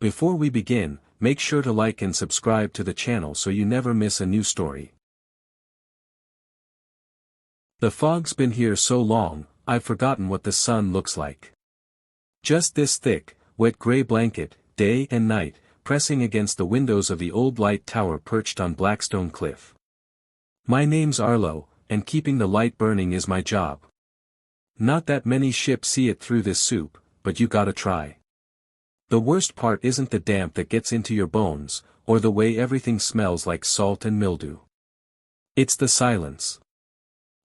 Before we begin, make sure to like and subscribe to the channel so you never miss a new story. The fog's been here so long, I've forgotten what the sun looks like. Just this thick, wet gray blanket, day and night, pressing against the windows of the old light tower perched on Blackstone Cliff. My name's Arlo, and keeping the light burning is my job. Not that many ships see it through this soup, but you gotta try. The worst part isn't the damp that gets into your bones, or the way everything smells like salt and mildew. It's the silence.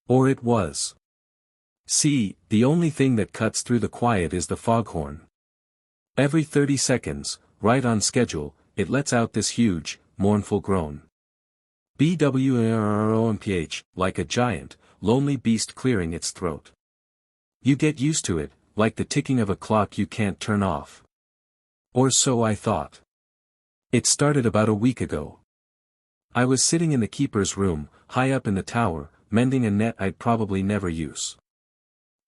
Or it was. See, the only thing that cuts through the quiet is the foghorn. Every 30 seconds, right on schedule, it lets out this huge, mournful groan. BWROMPH, like a giant, lonely beast clearing its throat. You get used to it, like the ticking of a clock you can't turn off. Or so I thought. It started about a week ago. I was sitting in the keeper's room, high up in the tower, mending a net I'd probably never use.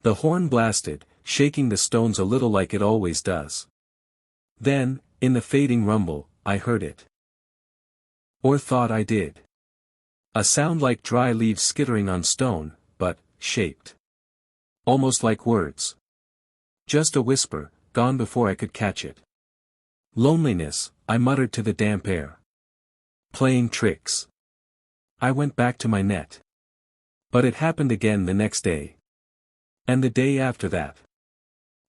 The horn blasted, shaking the stones a little like it always does. Then, in the fading rumble, I heard it. Or thought I did. A sound like dry leaves skittering on stone, but, shaped. Almost like words. Just a whisper, gone before I could catch it. Loneliness, I muttered to the damp air. Playing tricks. I went back to my net. But it happened again the next day. And the day after that.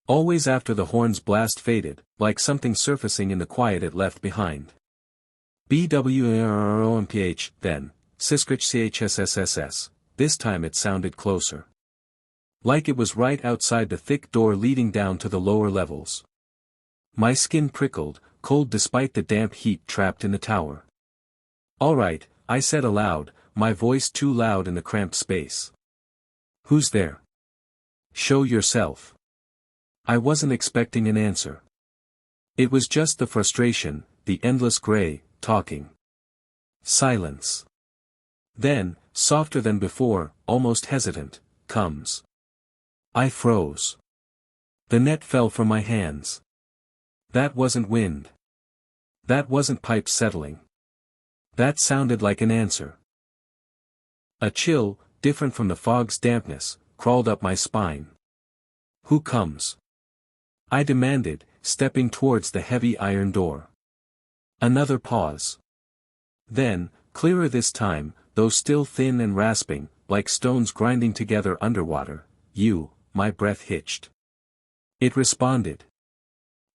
Always after the horn's blast faded, like something surfacing in the quiet it left behind. BWROMPH, then, CHSSSS, this time it sounded closer. Like it was right outside the thick door leading down to the lower levels. My skin prickled, cold despite the damp heat trapped in the tower. "All right," I said aloud, my voice too loud in the cramped space. "Who's there? Show yourself." I wasn't expecting an answer. It was just the frustration, the endless gray, talking. Silence. Then, softer than before, almost hesitant, comes. I froze. The net fell from my hands. That wasn't wind. That wasn't pipes settling. That sounded like an answer. A chill, different from the fog's dampness, crawled up my spine. "Who comes?" I demanded, stepping towards the heavy iron door. Another pause. Then, clearer this time, though still thin and rasping, like stones grinding together underwater, "You," my breath hitched. It responded.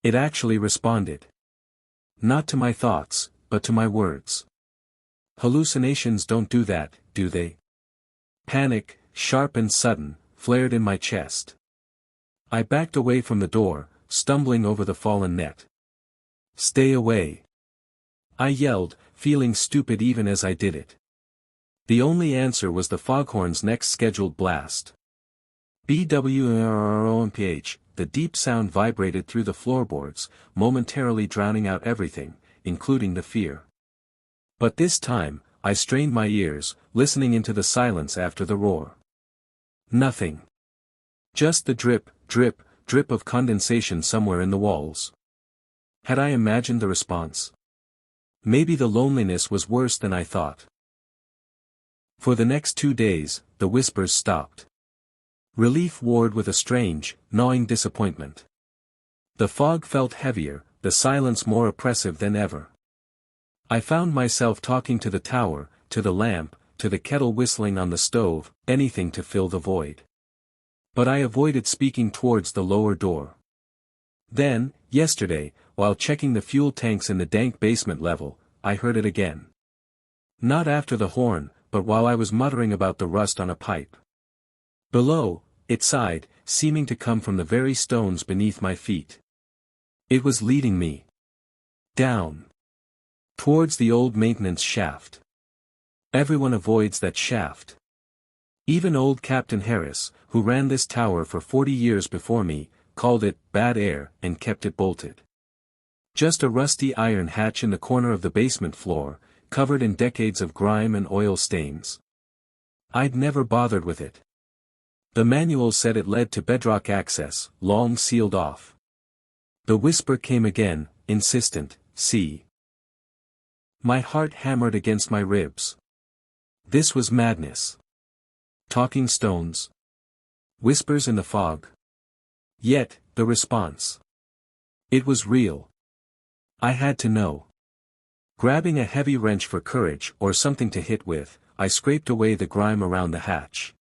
It actually responded. Not to my thoughts, but to my words. Hallucinations don't do that, do they? Panic, sharp and sudden, flared in my chest. I backed away from the door, stumbling over the fallen net. "Stay away!" I yelled, feeling stupid even as I did it. The only answer was the foghorn's next scheduled blast. BWROMPH, the deep sound vibrated through the floorboards, momentarily drowning out everything, including the fear. But this time, I strained my ears, listening into the silence after the roar. Nothing. Just the drip, drip, drip of condensation somewhere in the walls. Had I imagined the response? Maybe the loneliness was worse than I thought. For the next 2 days, the whispers stopped. Relief warred with a strange, gnawing disappointment. The fog felt heavier, the silence more oppressive than ever. I found myself talking to the tower, to the lamp, to the kettle whistling on the stove, anything to fill the void. But I avoided speaking towards the lower door. Then, yesterday, while checking the fuel tanks in the dank basement level, I heard it again. Not after the horn, but while I was muttering about the rust on a pipe. Below, it sighed, seeming to come from the very stones beneath my feet. It was leading me. Down. Towards the old maintenance shaft. Everyone avoids that shaft. Even old Captain Harris, who ran this tower for 40 years before me, called it bad air and kept it bolted. Just a rusty iron hatch in the corner of the basement floor, covered in decades of grime and oil stains. I'd never bothered with it. The manual said it led to bedrock access, long sealed off. The whisper came again, insistent, see. My heart hammered against my ribs. This was madness. Talking stones. Whispers in the fog. Yet, the response. It was real. I had to know. Grabbing a heavy wrench for courage or something to hit with, I scraped away the grime around the hatch.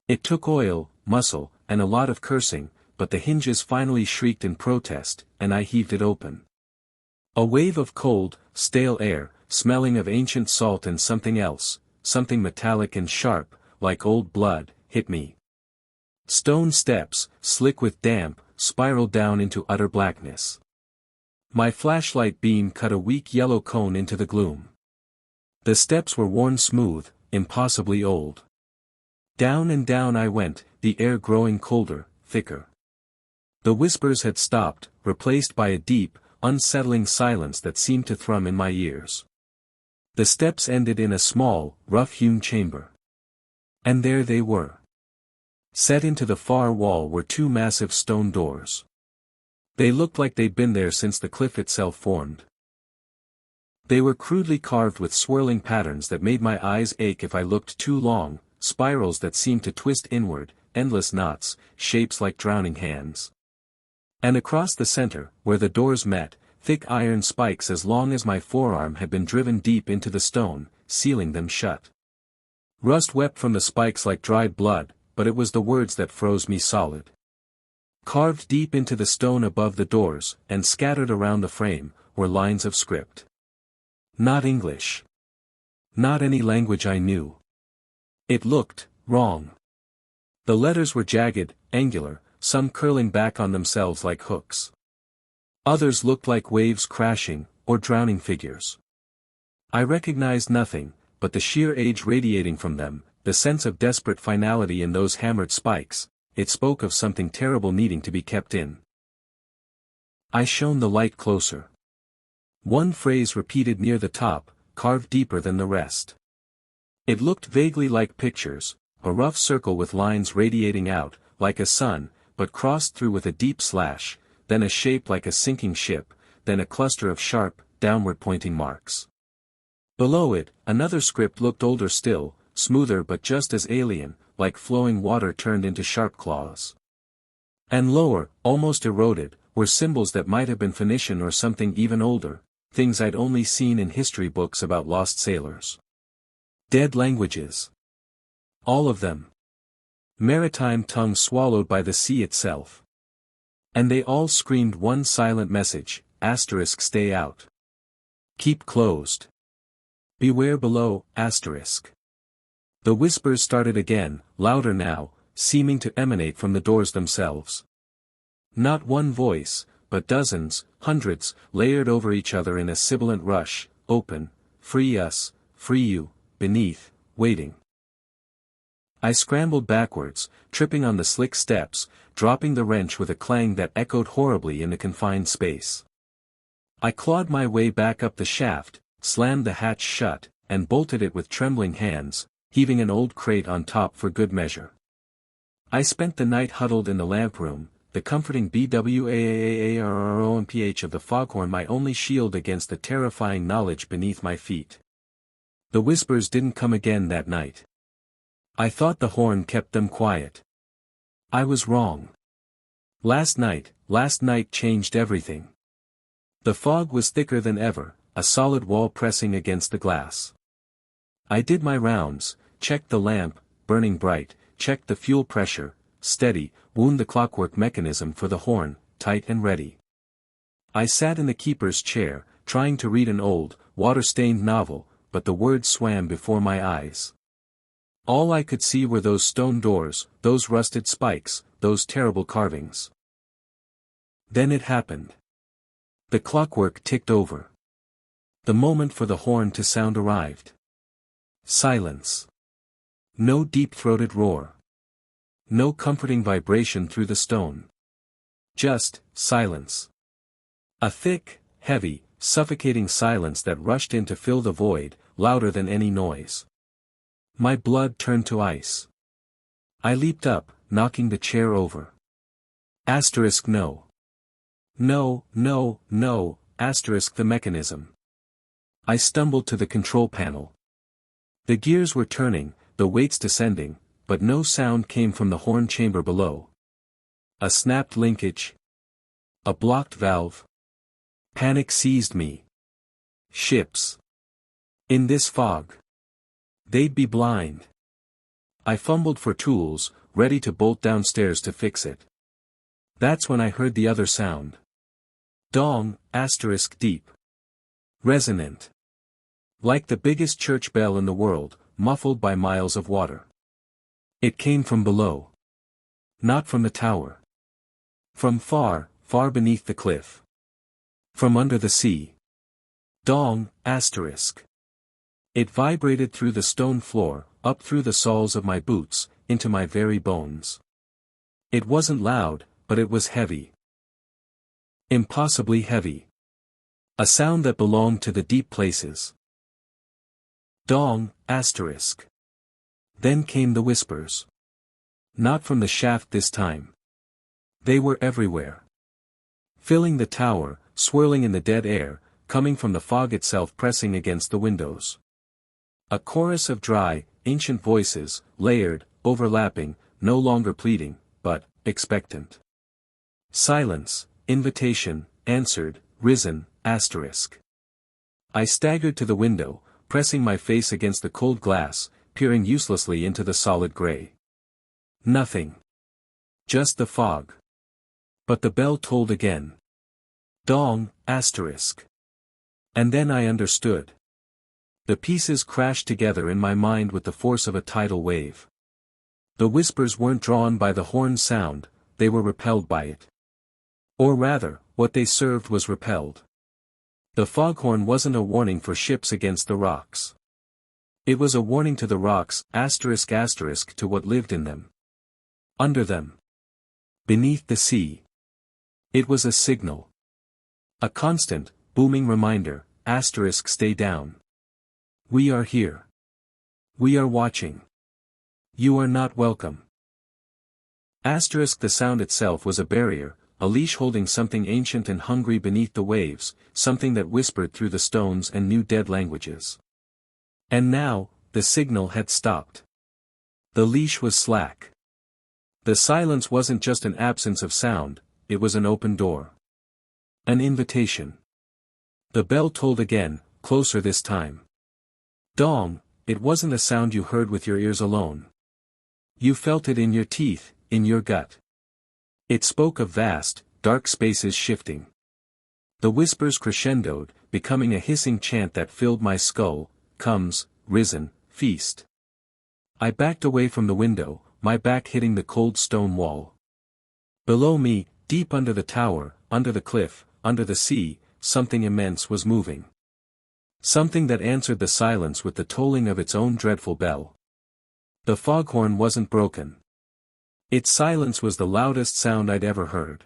It took oil, muscle, and a lot of cursing, but the hinges finally shrieked in protest, and I heaved it open. A wave of cold, stale air, smelling of ancient salt and something else, something metallic and sharp, like old blood, hit me. Stone steps, slick with damp, spiraled down into utter blackness. My flashlight beam cut a weak yellow cone into the gloom. The steps were worn smooth, impossibly old. Down and down I went, the air growing colder, thicker. The whispers had stopped, replaced by a deep, unsettling silence that seemed to thrum in my ears. The steps ended in a small, rough-hewn chamber. And there they were. Set into the far wall were two massive stone doors. They looked like they'd been there since the cliff itself formed. They were crudely carved with swirling patterns that made my eyes ache if I looked too long, spirals that seemed to twist inward, endless knots, shapes like drowning hands. And across the center, where the doors met, thick iron spikes as long as my forearm had been driven deep into the stone, sealing them shut. Rust wept from the spikes like dried blood, but it was the words that froze me solid. Carved deep into the stone above the doors, and scattered around the frame, were lines of script. Not English. Not any language I knew. It looked wrong. The letters were jagged, angular, some curling back on themselves like hooks. Others looked like waves crashing, or drowning figures. I recognized nothing, but the sheer age radiating from them, the sense of desperate finality in those hammered spikes. It spoke of something terrible needing to be kept in. I shone the light closer. One phrase repeated near the top, carved deeper than the rest. It looked vaguely like pictures, a rough circle with lines radiating out, like a sun, but crossed through with a deep slash, then a shape like a sinking ship, then a cluster of sharp, downward-pointing marks. Below it, another script looked older still, smoother but just as alien, like flowing water turned into sharp claws. And lower, almost eroded, were symbols that might have been Phoenician or something even older, things I'd only seen in history books about lost sailors. Dead languages. All of them. Maritime tongue swallowed by the sea itself. And they all screamed one silent message, asterisk stay out. Keep closed. Beware below, asterisk. The whispers started again, louder now, seeming to emanate from the doors themselves. Not one voice, but dozens, hundreds, layered over each other in a sibilant rush, open, free us, free you, beneath, waiting. I scrambled backwards, tripping on the slick steps, dropping the wrench with a clang that echoed horribly in the confined space. I clawed my way back up the shaft, slammed the hatch shut, and bolted it with trembling hands, heaving an old crate on top for good measure. I spent the night huddled in the lamp room, the comforting BWAAAROMPH of the foghorn my only shield against the terrifying knowledge beneath my feet. The whispers didn't come again that night. I thought the horn kept them quiet. I was wrong. Last night changed everything. The fog was thicker than ever, a solid wall pressing against the glass. I did my rounds, checked the lamp, burning bright, checked the fuel pressure, steady, wound the clockwork mechanism for the horn, tight and ready. I sat in the keeper's chair, trying to read an old, water-stained novel, but the words swam before my eyes. All I could see were those stone doors, those rusted spikes, those terrible carvings. Then it happened. The clockwork ticked over. The moment for the horn to sound arrived. Silence. No deep-throated roar. No comforting vibration through the stone. Just silence. A thick, heavy, suffocating silence that rushed in to fill the void, louder than any noise. My blood turned to ice. I leaped up, knocking the chair over. Asterisk no. No, no, no, asterisk the mechanism. I stumbled to the control panel. The gears were turning, the weights descending, but no sound came from the horn chamber below. A snapped linkage. A blocked valve. Panic seized me. Ships. In this fog. They'd be blind. I fumbled for tools, ready to bolt downstairs to fix it. That's when I heard the other sound. Dong, asterisk deep. Resonant. Like the biggest church bell in the world, muffled by miles of water. It came from below. Not from the tower. From far, far beneath the cliff. From under the sea. Dong, asterisk. It vibrated through the stone floor, up through the soles of my boots, into my very bones. It wasn't loud, but it was heavy. Impossibly heavy. A sound that belonged to the deep places. Dong, asterisk. Then came the whispers. Not from the shaft this time. They were everywhere. Filling the tower, swirling in the dead air, coming from the fog itself, pressing against the windows. A chorus of dry, ancient voices, layered, overlapping, no longer pleading, but expectant. Silence, invitation, answered, risen, asterisk. I staggered to the window, pressing my face against the cold glass, peering uselessly into the solid gray. Nothing. Just the fog. But the bell tolled again. Dong, asterisk. And then I understood. The pieces crashed together in my mind with the force of a tidal wave. The whispers weren't drawn by the horn sound, they were repelled by it. Or rather, what they served was repelled. The foghorn wasn't a warning for ships against the rocks. It was a warning to the rocks, asterisk asterisk, to what lived in them. Under them. Beneath the sea. It was a signal. A constant, booming reminder, asterisk stay down. We are here. We are watching. You are not welcome. Asterisk the sound itself was a barrier, a leash holding something ancient and hungry beneath the waves, something that whispered through the stones and knew dead languages. And now, the signal had stopped. The leash was slack. The silence wasn't just an absence of sound, it was an open door. An invitation. The bell tolled again, closer this time. Dong, it wasn't a sound you heard with your ears alone. You felt it in your teeth, in your gut. It spoke of vast, dark spaces shifting. The whispers crescendoed, becoming a hissing chant that filled my skull. Comes, risen, feast. I backed away from the window, my back hitting the cold stone wall. Below me, deep under the tower, under the cliff, under the sea, something immense was moving. Something that answered the silence with the tolling of its own dreadful bell. The foghorn wasn't broken. Its silence was the loudest sound I'd ever heard.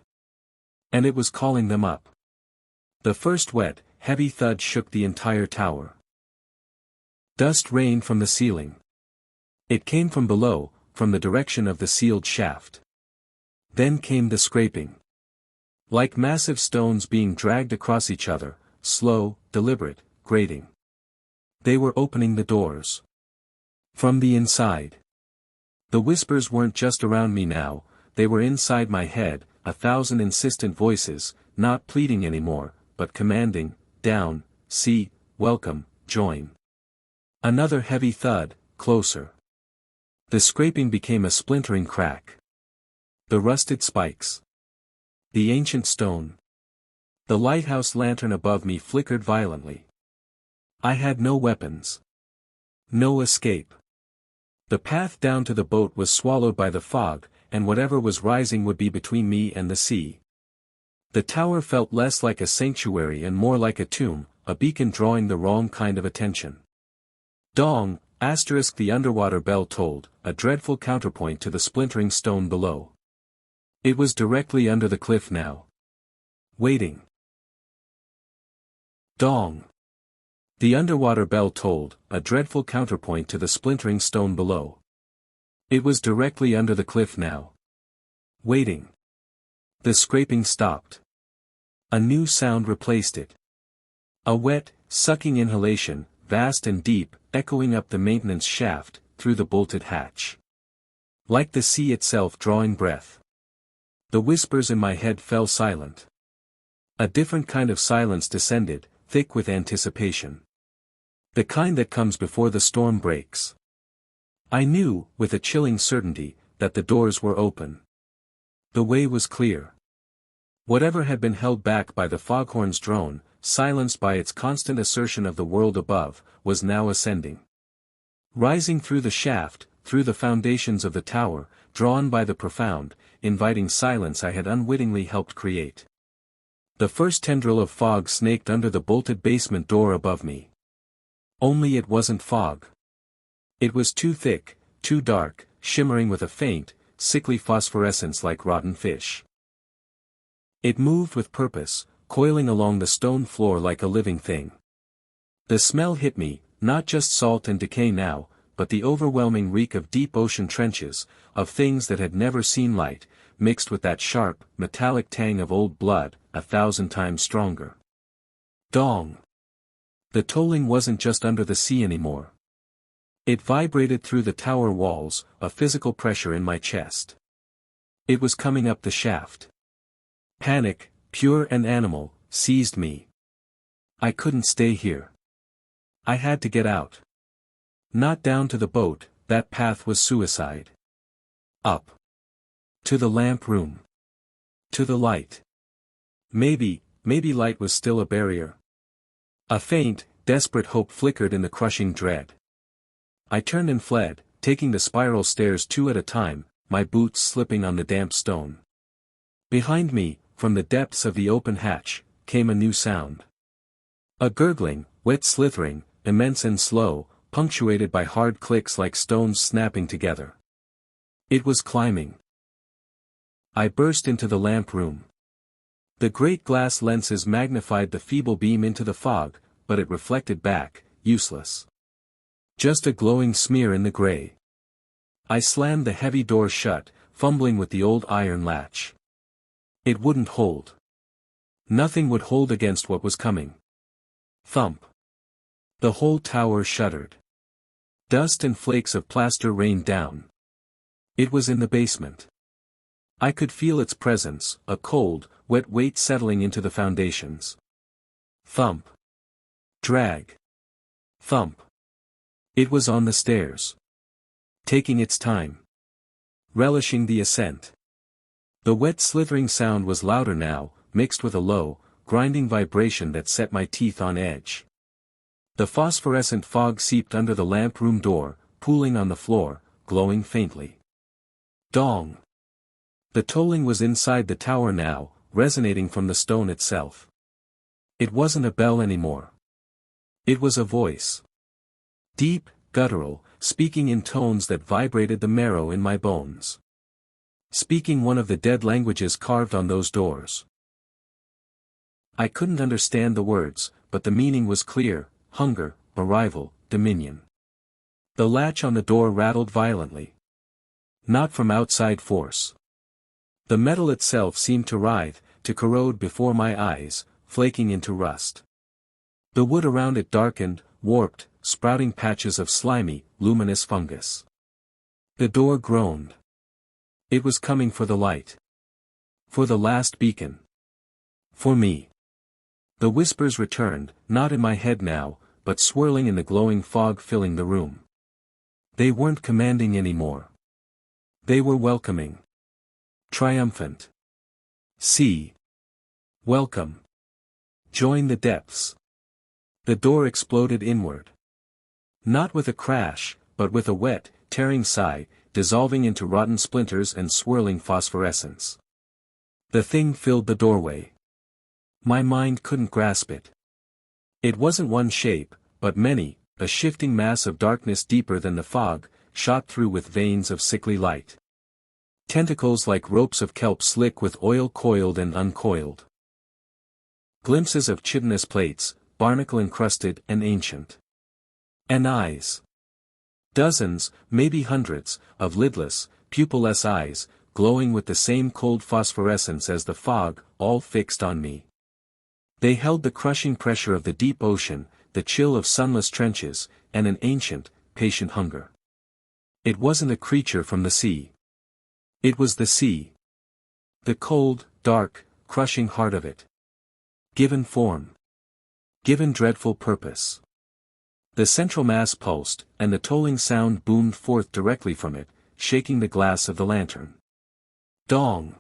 And it was calling them up. The first wet, heavy thud shook the entire tower. Dust rained from the ceiling. It came from below, from the direction of the sealed shaft. Then came the scraping. Like massive stones being dragged across each other, slow, deliberate, grating. They were opening the doors. From the inside. The whispers weren't just around me now, they were inside my head, 1,000 insistent voices, not pleading anymore, but commanding, down, see, welcome, join. Another heavy thud, closer. The scraping became a splintering crack. The rusted spikes. The ancient stone. The lighthouse lantern above me flickered violently. I had no weapons. No escape. The path down to the boat was swallowed by the fog, and whatever was rising would be between me and the sea. The tower felt less like a sanctuary and more like a tomb, a beacon drawing the wrong kind of attention. Dong, asterisk the underwater bell tolled, a dreadful counterpoint to the splintering stone below. It was directly under the cliff now. Waiting. Dong. The underwater bell tolled, a dreadful counterpoint to the splintering stone below. It was directly under the cliff now. Waiting. The scraping stopped. A new sound replaced it. A wet, sucking inhalation, vast and deep, echoing up the maintenance shaft, through the bolted hatch. Like the sea itself drawing breath. The whispers in my head fell silent. A different kind of silence descended, thick with anticipation. The kind that comes before the storm breaks. I knew, with a chilling certainty, that the doors were open. The way was clear. Whatever had been held back by the foghorn's drone, silenced by its constant assertion of the world above, was now ascending. Rising through the shaft, through the foundations of the tower, drawn by the profound, inviting silence I had unwittingly helped create. The first tendril of fog snaked under the bolted basement door above me. Only it wasn't fog. It was too thick, too dark, shimmering with a faint, sickly phosphorescence like rotten fish. It moved with purpose, coiling along the stone floor like a living thing. The smell hit me, not just salt and decay now, but the overwhelming reek of deep ocean trenches, of things that had never seen light, mixed with that sharp, metallic tang of old blood, 1,000 times stronger. Dong! The tolling wasn't just under the sea anymore. It vibrated through the tower walls, a physical pressure in my chest. It was coming up the shaft. Panic, pure and animal, seized me. I couldn't stay here. I had to get out. Not down to the boat, that path was suicide. Up. To the lamp room. To the light. Maybe light was still a barrier. A faint, desperate hope flickered in the crushing dread. I turned and fled, taking the spiral stairs 2 at a time, my boots slipping on the damp stone. Behind me, from the depths of the open hatch, came a new sound. A gurgling, wet slithering, immense and slow, punctuated by hard clicks like stones snapping together. It was climbing. I burst into the lamp room. The great glass lenses magnified the feeble beam into the fog, but it reflected back, useless. Just a glowing smear in the gray. I slammed the heavy door shut, fumbling with the old iron latch. It wouldn't hold. Nothing would hold against what was coming. Thump. The whole tower shuddered. Dust and flakes of plaster rained down. It was in the basement. I could feel its presence, a cold, wet weight settling into the foundations. Thump. Drag. Thump. It was on the stairs. Taking its time. Relishing the ascent. The wet slithering sound was louder now, mixed with a low, grinding vibration that set my teeth on edge. The phosphorescent fog seeped under the lamp room door, pooling on the floor, glowing faintly. Dong! The tolling was inside the tower now, resonating from the stone itself. It wasn't a bell anymore. It was a voice. Deep, guttural, speaking in tones that vibrated the marrow in my bones. Speaking one of the dead languages carved on those doors. I couldn't understand the words, but the meaning was clear: hunger, arrival, dominion. The latch on the door rattled violently. Not from outside force. The metal itself seemed to writhe, to corrode before my eyes, flaking into rust. The wood around it darkened, warped, sprouting patches of slimy, luminous fungus. The door groaned. It was coming for the light. For the last beacon. For me. The whispers returned, not in my head now, but swirling in the glowing fog filling the room. They weren't commanding anymore. They were welcoming. Triumphant. See. Welcome. Join the depths. The door exploded inward. Not with a crash, but with a wet, tearing sigh, dissolving into rotten splinters and swirling phosphorescence. The thing filled the doorway. My mind couldn't grasp it. It wasn't one shape, but many, a shifting mass of darkness deeper than the fog, shot through with veins of sickly light. Tentacles like ropes of kelp slick with oil coiled and uncoiled. Glimpses of chitinous plates, barnacle-encrusted and ancient. And eyes. Dozens, maybe hundreds, of lidless, pupilless eyes, glowing with the same cold phosphorescence as the fog, all fixed on me. They held the crushing pressure of the deep ocean, the chill of sunless trenches, and an ancient, patient hunger. It wasn't a creature from the sea. It was the sea. The cold, dark, crushing heart of it. Given form. Given dreadful purpose. The central mass pulsed, and the tolling sound boomed forth directly from it, shaking the glass of the lantern. Dong!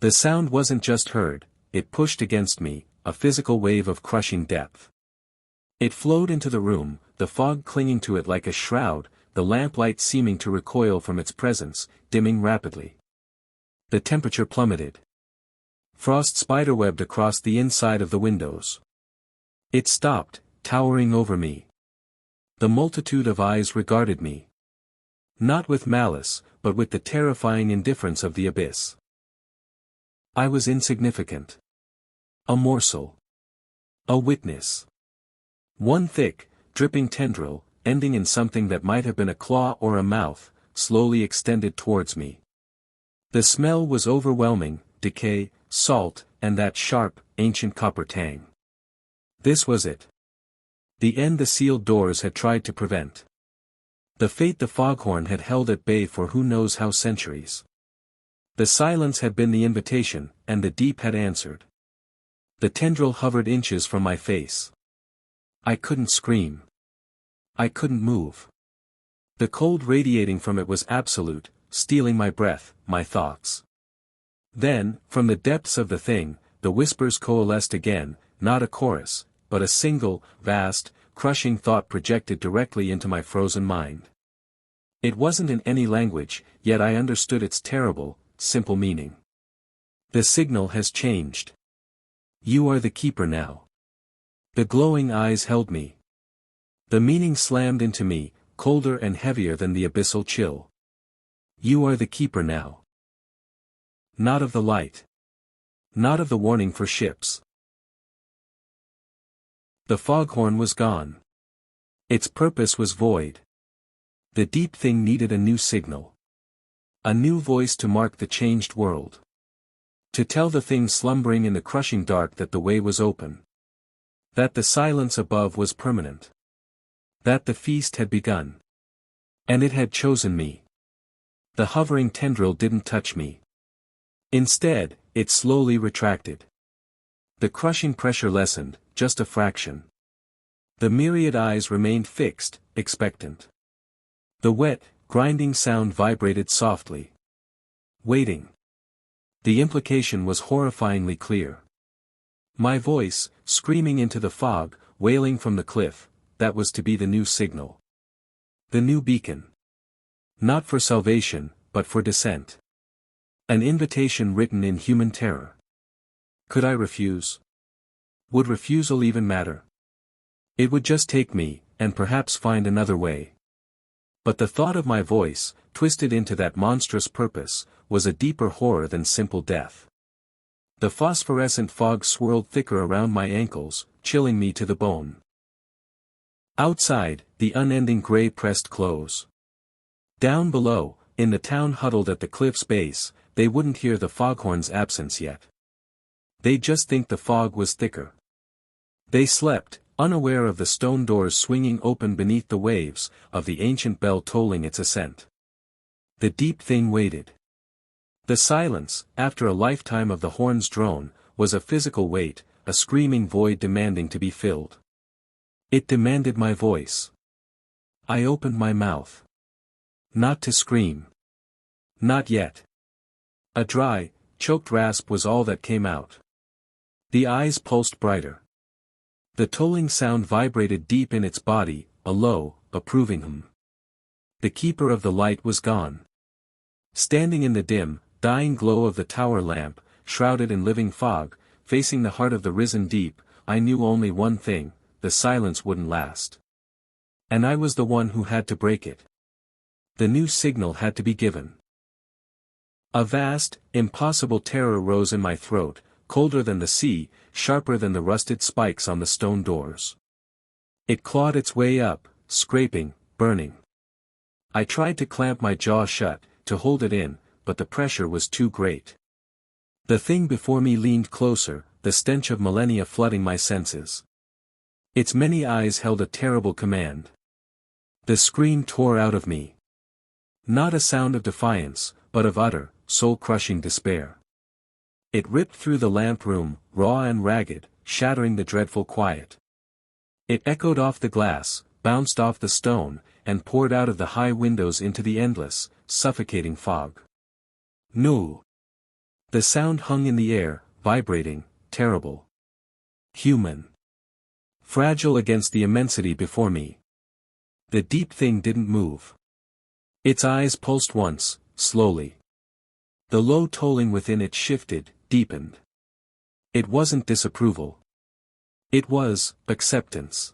The sound wasn't just heard, it pushed against me, a physical wave of crushing depth. It flowed into the room, the fog clinging to it like a shroud, the lamplight seeming to recoil from its presence, dimming rapidly. The temperature plummeted. Frost spiderwebbed across the inside of the windows. It stopped, towering over me. The multitude of eyes regarded me. Not with malice, but with the terrifying indifference of the abyss. I was insignificant. A morsel. A witness. One thick, dripping tendril, ending in something that might have been a claw or a mouth, slowly extended towards me. The smell was overwhelming, decay, salt, and that sharp, ancient copper tang. This was it. The end the sealed doors had tried to prevent. The fate the foghorn had held at bay for who knows how centuries. The silence had been the invitation, and the deep had answered. The tendril hovered inches from my face. I couldn't scream. I couldn't move. The cold radiating from it was absolute, stealing my breath, my thoughts. Then, from the depths of the thing, the whispers coalesced again, not a chorus, but a single, vast, crushing thought projected directly into my frozen mind. It wasn't in any language, yet I understood its terrible, simple meaning. The signal has changed. You are the keeper now. The glowing eyes held me. The meaning slammed into me, colder and heavier than the abyssal chill. You are the keeper now. Not of the light. Not of the warning for ships. The foghorn was gone. Its purpose was void. The deep thing needed a new signal. A new voice to mark the changed world. To tell the thing slumbering in the crushing dark that the way was open. That the silence above was permanent. That the feast had begun. And it had chosen me. The hovering tendril didn't touch me. Instead, it slowly retracted. The crushing pressure lessened, just a fraction. The myriad eyes remained fixed, expectant. The wet, grinding sound vibrated softly. Waiting. The implication was horrifyingly clear. My voice, screaming into the fog, wailing from the cliff, that was to be the new signal. The new beacon. Not for salvation, but for descent. An invitation written in human terror. Could I refuse? Would refusal even matter? It would just take me, and perhaps find another way. But the thought of my voice, twisted into that monstrous purpose, was a deeper horror than simple death. The phosphorescent fog swirled thicker around my ankles, chilling me to the bone. Outside, the unending gray pressed close. Down below, in the town huddled at the cliff's base, they wouldn't hear the foghorn's absence yet. They'd just think the fog was thicker. They slept, unaware of the stone doors swinging open beneath the waves, of the ancient bell tolling its ascent. The deep thing waited. The silence, after a lifetime of the horn's drone, was a physical weight, a screaming void demanding to be filled. It demanded my voice. I opened my mouth. Not to scream. Not yet. A dry, choked rasp was all that came out. The eyes pulsed brighter. The tolling sound vibrated deep in its body, a low, approving hum. The keeper of the light was gone. Standing in the dim, dying glow of the tower lamp, shrouded in living fog, facing the heart of the risen deep, I knew only one thing: the silence wouldn't last. And I was the one who had to break it. The new signal had to be given. A vast, impossible terror rose in my throat, colder than the sea, sharper than the rusted spikes on the stone doors. It clawed its way up, scraping, burning. I tried to clamp my jaw shut, to hold it in, but the pressure was too great. The thing before me leaned closer, the stench of millennia flooding my senses. Its many eyes held a terrible command. The scream tore out of me. Not a sound of defiance, but of utter, soul-crushing despair. It ripped through the lamp room, raw and ragged, shattering the dreadful quiet. It echoed off the glass, bounced off the stone, and poured out of the high windows into the endless, suffocating fog. No! The sound hung in the air, vibrating, terrible. Human. Fragile against the immensity before me. The deep thing didn't move. Its eyes pulsed once, slowly. The low tolling within it shifted, deepened. It wasn't disapproval. It was acceptance.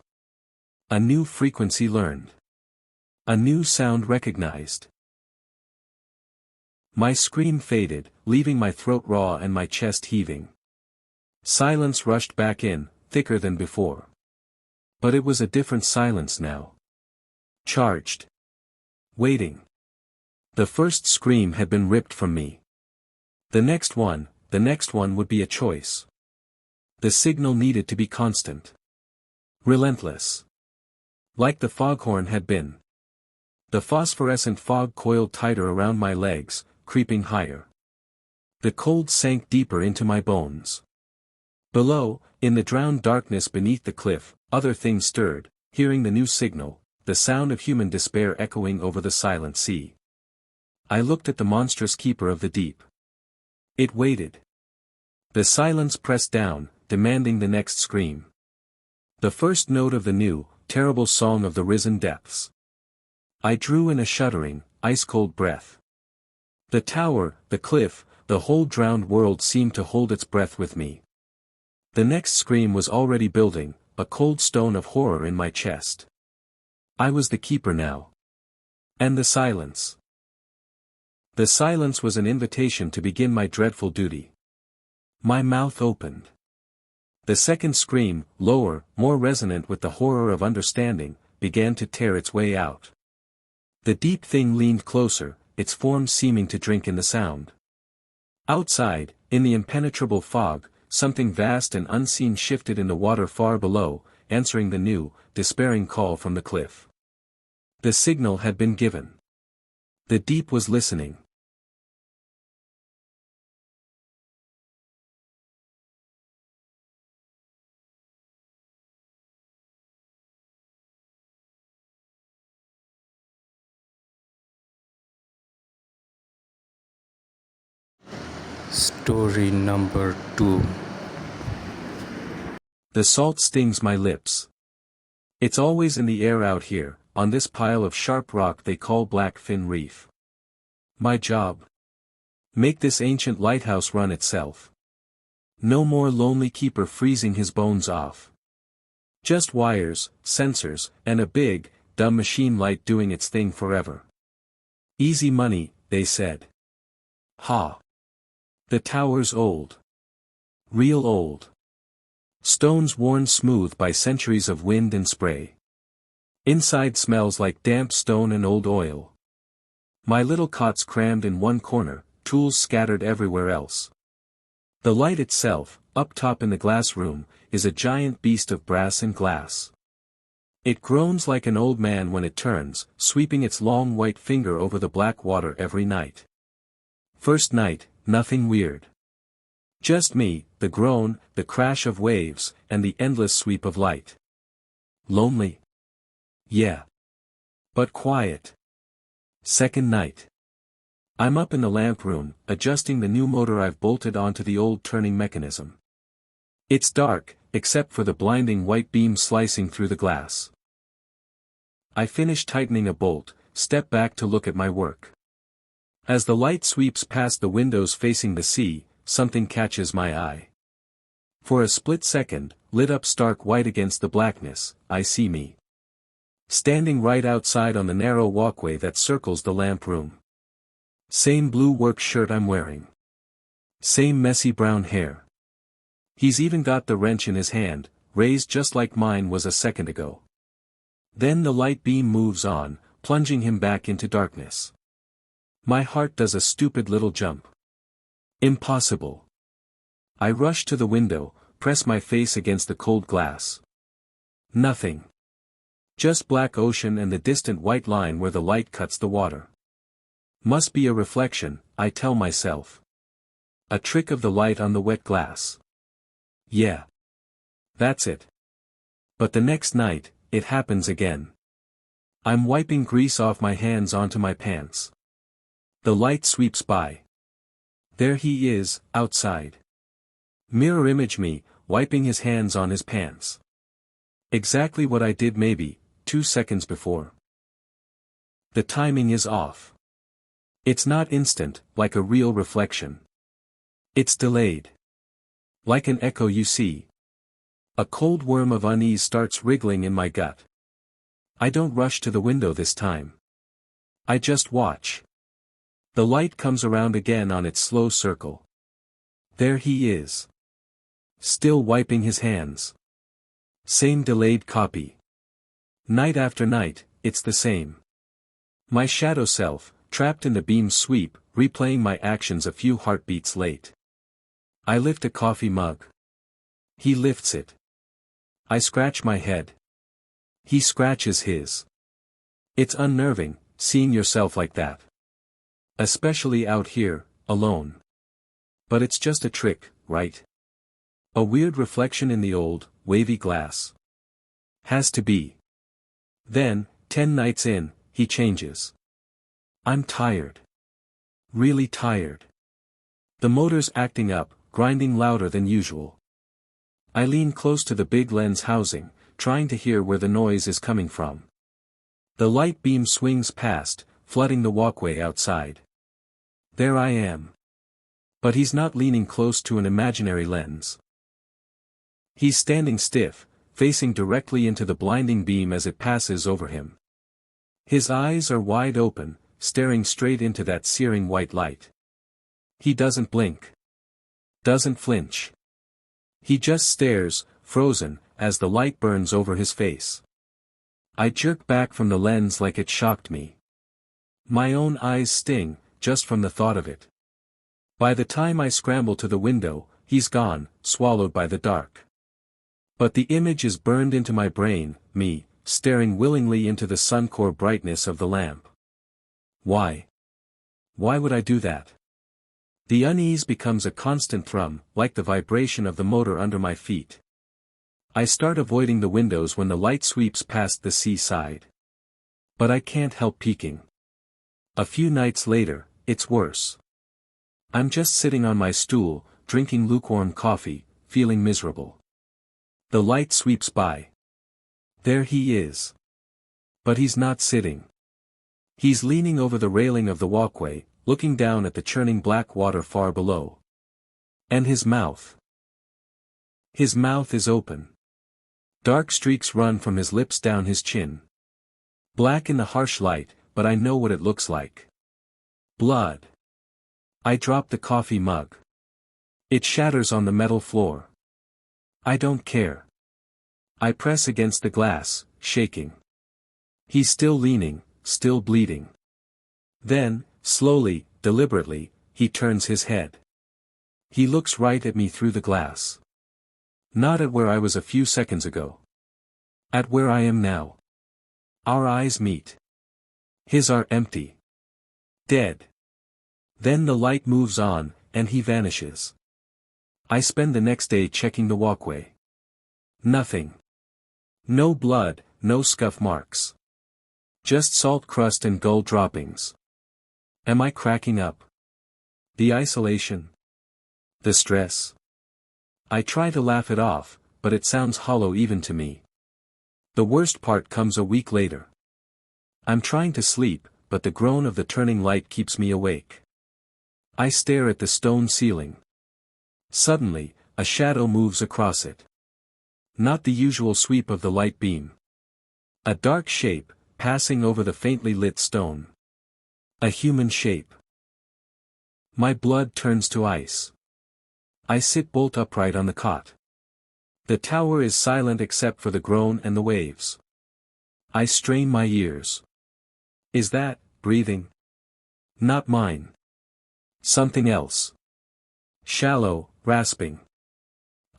A new frequency learned. A new sound recognized. My scream faded, leaving my throat raw and my chest heaving. Silence rushed back in, thicker than before. But it was a different silence now. Charged. Waiting. The first scream had been ripped from me. The next one would be a choice. The signal needed to be constant. Relentless. Like the foghorn had been. The phosphorescent fog coiled tighter around my legs, creeping higher. The cold sank deeper into my bones. Below, in the drowned darkness beneath the cliff, other things stirred, hearing the new signal, the sound of human despair echoing over the silent sea. I looked at the monstrous keeper of the deep. It waited. The silence pressed down, demanding the next scream. The first note of the new, terrible song of the risen depths. I drew in a shuddering, ice-cold breath. The tower, the cliff, the whole drowned world seemed to hold its breath with me. The next scream was already building, a cold stone of horror in my chest. I was the keeper now. And the silence. The silence was an invitation to begin my dreadful duty. My mouth opened. The second scream, lower, more resonant with the horror of understanding, began to tear its way out. The deep thing leaned closer, its form seeming to drink in the sound. Outside, in the impenetrable fog, something vast and unseen shifted in the water far below, answering the new, despairing call from the cliff. The signal had been given. The deep was listening. Story number 2. The salt stings my lips. It's always in the air out here, on this pile of sharp rock they call Blackfin Reef. My job? Make this ancient lighthouse run itself. No more lonely keeper freezing his bones off. Just wires, sensors, and a big, dumb machine light doing its thing forever. Easy money, they said. Ha! The tower's old. Real old. Stones worn smooth by centuries of wind and spray. Inside smells like damp stone and old oil. My little cot's crammed in one corner, tools scattered everywhere else. The light itself, up top in the glass room, is a giant beast of brass and glass. It groans like an old man when it turns, sweeping its long white finger over the black water every night. First night, nothing weird. Just me, the groan, the crash of waves, and the endless sweep of light. Lonely? Yeah. But quiet. Second night. I'm up in the lamp room, adjusting the new motor I've bolted onto the old turning mechanism. It's dark, except for the blinding white beam slicing through the glass. I finish tightening a bolt, step back to look at my work. As the light sweeps past the windows facing the sea, something catches my eye. For a split second, lit up stark white against the blackness, I see me. Standing right outside on the narrow walkway that circles the lamp room. Same blue work shirt I'm wearing. Same messy brown hair. He's even got the wrench in his hand, raised just like mine was a second ago. Then the light beam moves on, plunging him back into darkness. My heart does a stupid little jump. Impossible. I rush to the window, press my face against the cold glass. Nothing. Just black ocean and the distant white line where the light cuts the water. Must be a reflection, I tell myself. A trick of the light on the wet glass. Yeah. That's it. But the next night, it happens again. I'm wiping grease off my hands onto my pants. The light sweeps by. There he is, outside. Mirror image me, wiping his hands on his pants. Exactly what I did maybe 2 seconds before. The timing is off. It's not instant, like a real reflection. It's delayed. Like an echo you see. A cold worm of unease starts wriggling in my gut. I don't rush to the window this time. I just watch. The light comes around again on its slow circle. There he is. Still wiping his hands. Same delayed copy. Night after night, it's the same. My shadow self, trapped in the beam's sweep, replaying my actions a few heartbeats late. I lift a coffee mug. He lifts it. I scratch my head. He scratches his. It's unnerving, seeing yourself like that. Especially out here, alone. But it's just a trick, right? A weird reflection in the old, wavy glass. Has to be. Then, 10 nights in, he changes. I'm tired. Really tired. The motor's acting up, grinding louder than usual. I lean close to the big lens housing, trying to hear where the noise is coming from. The light beam swings past, flooding the walkway outside. There I am. But he's not leaning close to an imaginary lens. He's standing stiff, facing directly into the blinding beam as it passes over him. His eyes are wide open, staring straight into that searing white light. He doesn't blink. Doesn't flinch. He just stares, frozen, as the light burns over his face. I jerk back from the lens like it shocked me. My own eyes sting, just from the thought of it. By the time I scramble to the window, he's gone, swallowed by the dark. But the image is burned into my brain, me, staring willingly into the sun-core brightness of the lamp. Why? Why would I do that? The unease becomes a constant thrum, like the vibration of the motor under my feet. I start avoiding the windows when the light sweeps past the seaside. But I can't help peeking. A few nights later, it's worse. I'm just sitting on my stool, drinking lukewarm coffee, feeling miserable. The light sweeps by. There he is. But he's not sitting. He's leaning over the railing of the walkway, looking down at the churning black water far below. And his mouth. His mouth is open. Dark streaks run from his lips down his chin. Black in the harsh light, but I know what it looks like. Blood. I drop the coffee mug. It shatters on the metal floor. I don't care. I press against the glass, shaking. He's still leaning, still bleeding. Then, slowly, deliberately, he turns his head. He looks right at me through the glass. Not at where I was a few seconds ago. At where I am now. Our eyes meet. His are empty. Dead. Then the light moves on, and he vanishes. I spend the next day checking the walkway. Nothing. No blood, no scuff marks. Just salt crust and gull droppings. Am I cracking up? The isolation? The stress? I try to laugh it off, but it sounds hollow even to me. The worst part comes a week later. I'm trying to sleep, but the groan of the turning light keeps me awake. I stare at the stone ceiling. Suddenly, a shadow moves across it. Not the usual sweep of the light beam. A dark shape, passing over the faintly lit stone. A human shape. My blood turns to ice. I sit bolt upright on the cot. The tower is silent except for the groan and the waves. I strain my ears. Is that breathing? Not mine. Something else. Shallow, rasping.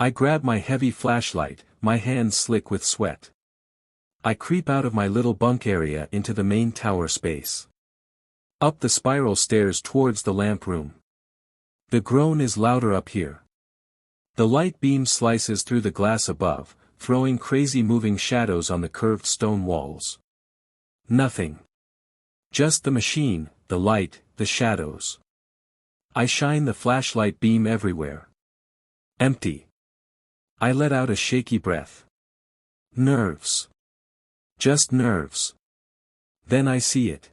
I grab my heavy flashlight, my hands slick with sweat. I creep out of my little bunk area into the main tower space. Up the spiral stairs towards the lamp room. The groan is louder up here. The light beam slices through the glass above, throwing crazy moving shadows on the curved stone walls. Nothing. Just the machine, the light, the shadows. I shine the flashlight beam everywhere. Empty. I let out a shaky breath. Nerves. Just nerves. Then I see it.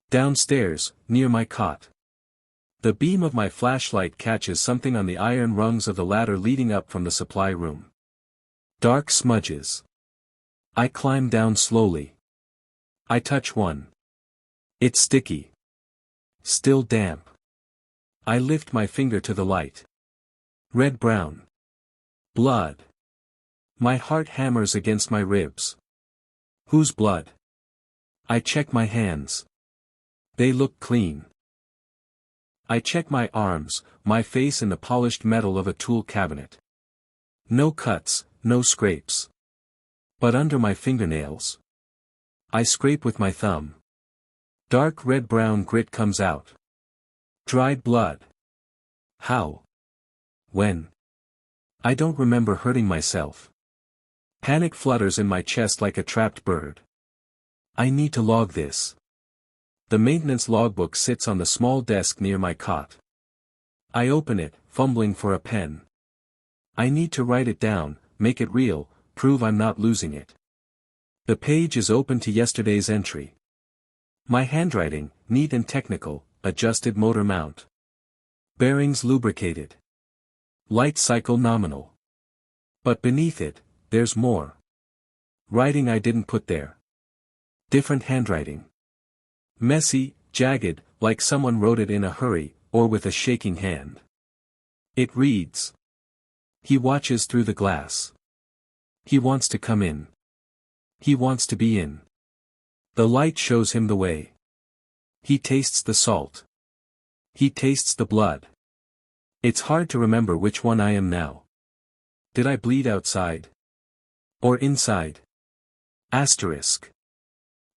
Downstairs, near my cot. The beam of my flashlight catches something on the iron rungs of the ladder leading up from the supply room. Dark smudges. I climb down slowly. I touch one. It's sticky. Still damp. I lift my finger to the light. Red-brown. Blood. My heart hammers against my ribs. Whose blood? I check my hands. They look clean. I check my arms, my face in the polished metal of a tool cabinet. No cuts, no scrapes. But under my fingernails. I scrape with my thumb. Dark red-brown grit comes out. Dried blood. How? When? I don't remember hurting myself. Panic flutters in my chest like a trapped bird. I need to log this. The maintenance logbook sits on the small desk near my cot. I open it, fumbling for a pen. I need to write it down, make it real, prove I'm not losing it. The page is open to yesterday's entry. My handwriting, neat and technical, adjusted motor mount. Bearings lubricated. Light cycle nominal. But beneath it, there's more. Writing I didn't put there. Different handwriting. Messy, jagged, like someone wrote it in a hurry, or with a shaking hand. It reads. He watches through the glass. He wants to come in. He wants to be in. The light shows him the way. He tastes the salt. He tastes the blood. It's hard to remember which one I am now. Did I bleed outside? Or inside? Asterisk.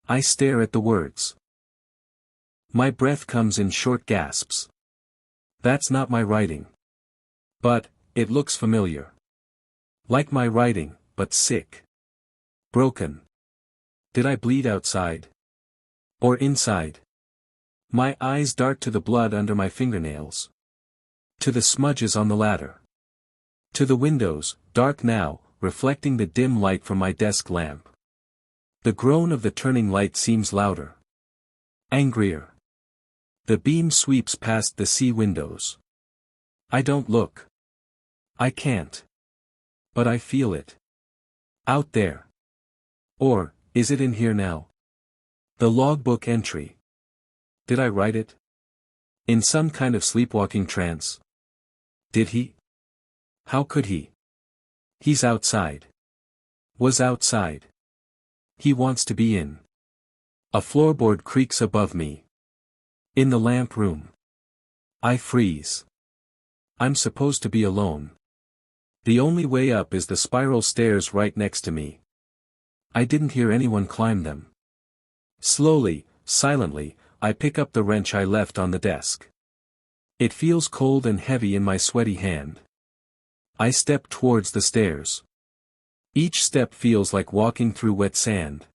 I stare at the words. My breath comes in short gasps. That's not my writing. But, it looks familiar. Like my writing, but sick. Broken. Did I bleed outside? Or inside? My eyes dart to the blood under my fingernails. To the smudges on the ladder. To the windows, dark now, reflecting the dim light from my desk lamp. The groan of the turning light seems louder. Angrier. The beam sweeps past the sea windows. I don't look. I can't. But I feel it. Out there. Or, is it in here now? The logbook entry. Did I write it? In some kind of sleepwalking trance? Did he? How could he? He's outside. Was outside. He wants to be in. A floorboard creaks above me. In the lamp room. I freeze. I'm supposed to be alone. The only way up is the spiral stairs right next to me. I didn't hear anyone climb them. Slowly, silently, I pick up the wrench I left on the desk. It feels cold and heavy in my sweaty hand. I step towards the stairs. Each step feels like walking through wet sand.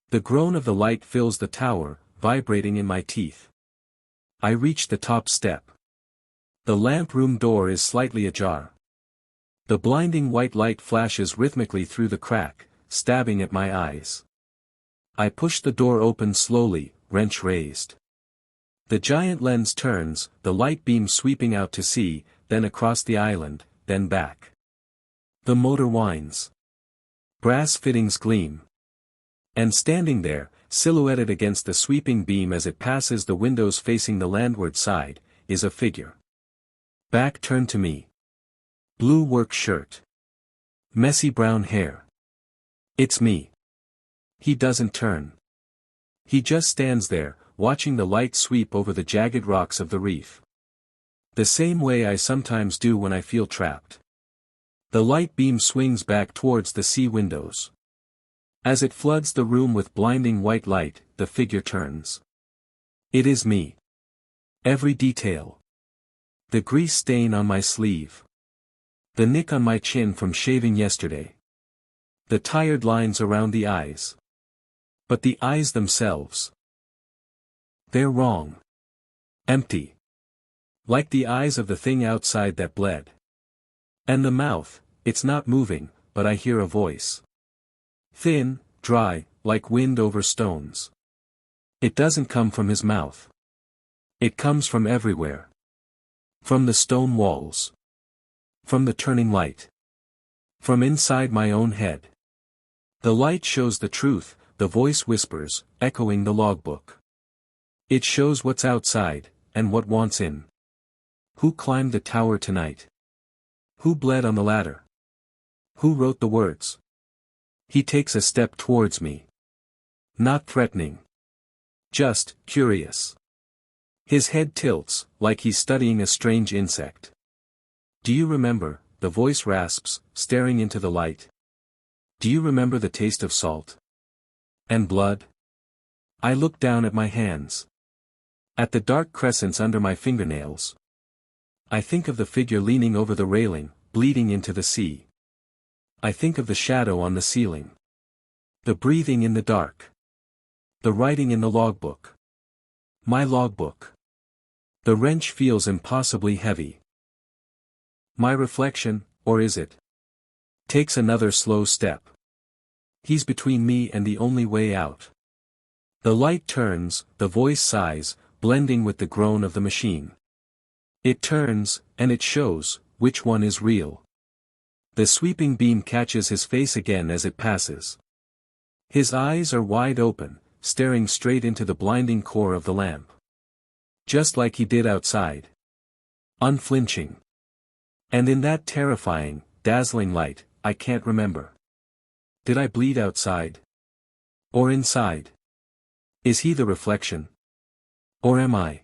The groan of the light fills the tower, vibrating in my teeth. I reach the top step. The lamp room door is slightly ajar. The blinding white light flashes rhythmically through the crack, stabbing at my eyes. I push the door open slowly, wrench raised. The giant lens turns, the light beam sweeping out to sea, then across the island, then back. The motor whines. Brass fittings gleam. And standing there, silhouetted against the sweeping beam as it passes the windows facing the landward side, is a figure. Back turned to me. Blue work shirt. Messy brown hair. It's me. He doesn't turn. He just stands there, watching the light sweep over the jagged rocks of the reef. The same way I sometimes do when I feel trapped. The light beam swings back towards the sea windows. As it floods the room with blinding white light, the figure turns. It is me. Every detail. The grease stain on my sleeve. The nick on my chin from shaving yesterday. The tired lines around the eyes. But the eyes themselves. They're wrong. Empty. Like the eyes of the thing outside that bled. And the mouth, it's not moving, but I hear a voice. Thin, dry, like wind over stones. It doesn't come from his mouth. It comes from everywhere. From the stone walls. From the turning light. From inside my own head. The light shows the truth, the voice whispers, echoing the logbook. It shows what's outside, and what wants in. Who climbed the tower tonight? Who bled on the ladder? Who wrote the words? He takes a step towards me. Not threatening. Just curious. His head tilts, like he's studying a strange insect. Do you remember, the voice rasps, staring into the light? Do you remember the taste of salt? And blood? I look down at my hands. At the dark crescents under my fingernails. I think of the figure leaning over the railing, bleeding into the sea. I think of the shadow on the ceiling. The breathing in the dark. The writing in the logbook. My logbook. The wrench feels impossibly heavy. My reflection, or is it? Takes another slow step. He's between me and the only way out. The light turns, the voice sighs, blending with the groan of the machine. It turns, and it shows, which one is real. The sweeping beam catches his face again as it passes. His eyes are wide open, staring straight into the blinding core of the lamp. Just like he did outside. Unflinching. And in that terrifying, dazzling light, I can't remember. Did I bleed outside? Or inside? Is he the reflection? Or am I?